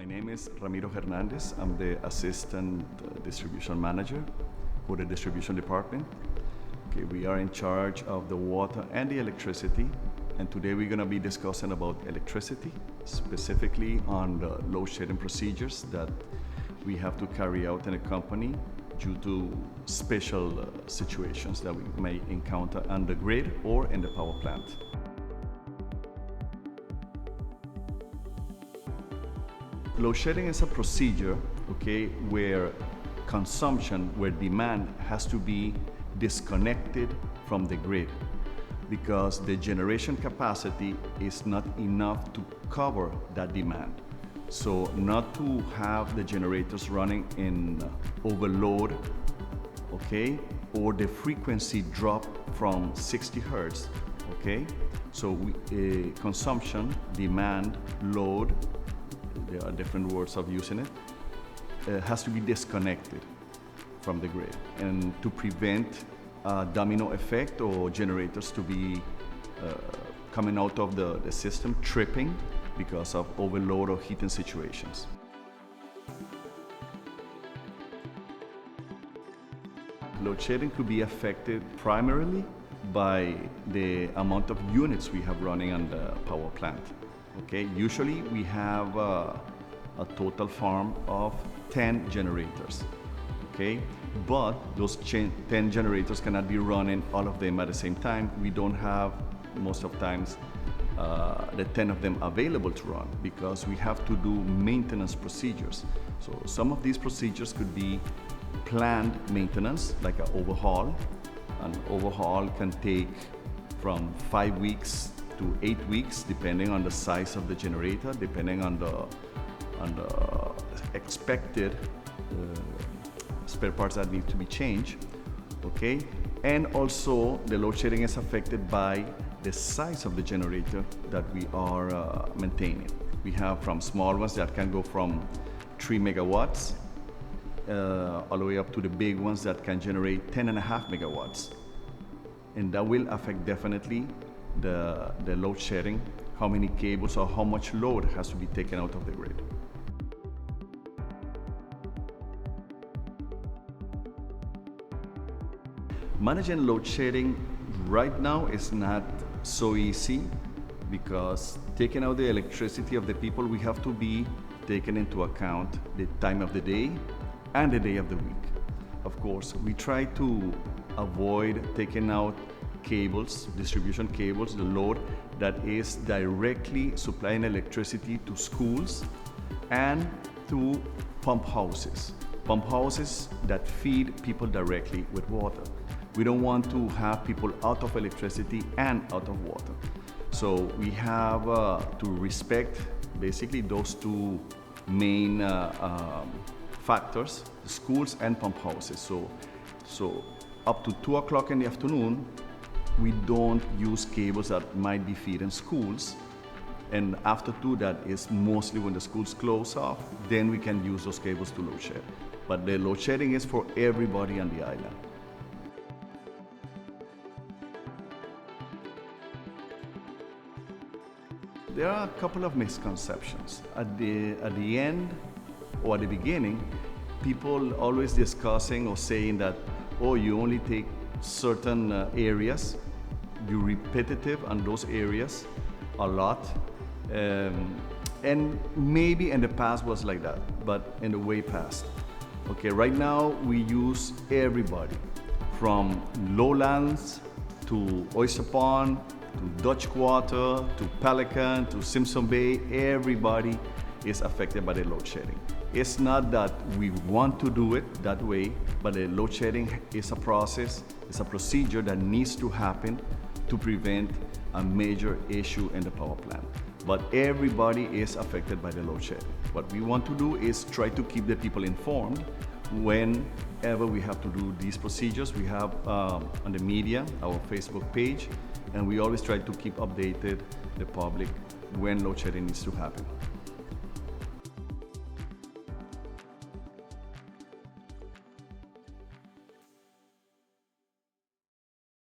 My name is Ramiro Hernandez. I'm the Assistant Distribution Manager for the Distribution Department. Okay, we are in charge of the water and the electricity, and today we're going to be discussing about electricity, specifically on the load shedding procedures that we have to carry out in a company due to special situations that we may encounter on the grid or in the power plant. Load shedding is a procedure, okay, where demand has to be disconnected from the grid because the generation capacity is not enough to cover that demand. So not to have the generators running in overload, okay, or the frequency drop from 60 hertz, okay? So consumption, demand, load, there are different words of using it, has to be disconnected from the grid, and to prevent a domino effect or generators to be coming out of the system tripping because of overload or heating situations. Load shedding could be affected primarily by the amount of units we have running on the power plant. Okay, usually we have a total farm of 10 generators, okay? But those 10 generators cannot be running all of them at the same time. We don't have, most of times, the 10 of them available to run because we have to do maintenance procedures. So some of these procedures could be planned maintenance, like an overhaul. An overhaul can take from 5 weeks to 8 weeks, depending on the size of the generator, depending on the expected spare parts that need to be changed, okay? And also the load shedding is affected by the size of the generator that we are maintaining. We have from small ones that can go from 3 megawatts all the way up to the big ones that can generate 10.5 megawatts. And that will affect definitely the load shedding, how many cables or how much load has to be taken out of the grid. Managing load shedding right now is not so easy because taking out the electricity of the people, we have to be taken into account the time of the day and the day of the week. Of course, we try to avoid taking out cables, distribution cables, the load that is directly supplying electricity to schools and to pump houses that feed people directly with water. We don't want to have people out of electricity and out of water. So we have to respect basically those two main factors, schools and pump houses. So up to 2 o'clock in the afternoon, we don't use cables that might be feeding schools. And after 2, that is mostly when the schools close off, then we can use those cables to load shed. But the load shedding is for everybody on the island. There are a couple of misconceptions. At the end or at the beginning, people always discussing or saying that, oh, you only take certain areas, be repetitive on those areas a lot. And maybe in the past was like that, but in the way past. Okay, right now we use everybody from lowlands to Oyster Pond, to Dutch Quarter, to Pelican, to Simpson Bay. Everybody is affected by the load shedding. It's not that we want to do it that way, but the load shedding is a process, it's a procedure that needs to happen to prevent a major issue in the power plant. But everybody is affected by the load shedding. What we want to do is try to keep the people informed whenever we have to do these procedures. We have on the media, our Facebook page, and we always try to keep updated the public when load shedding needs to happen.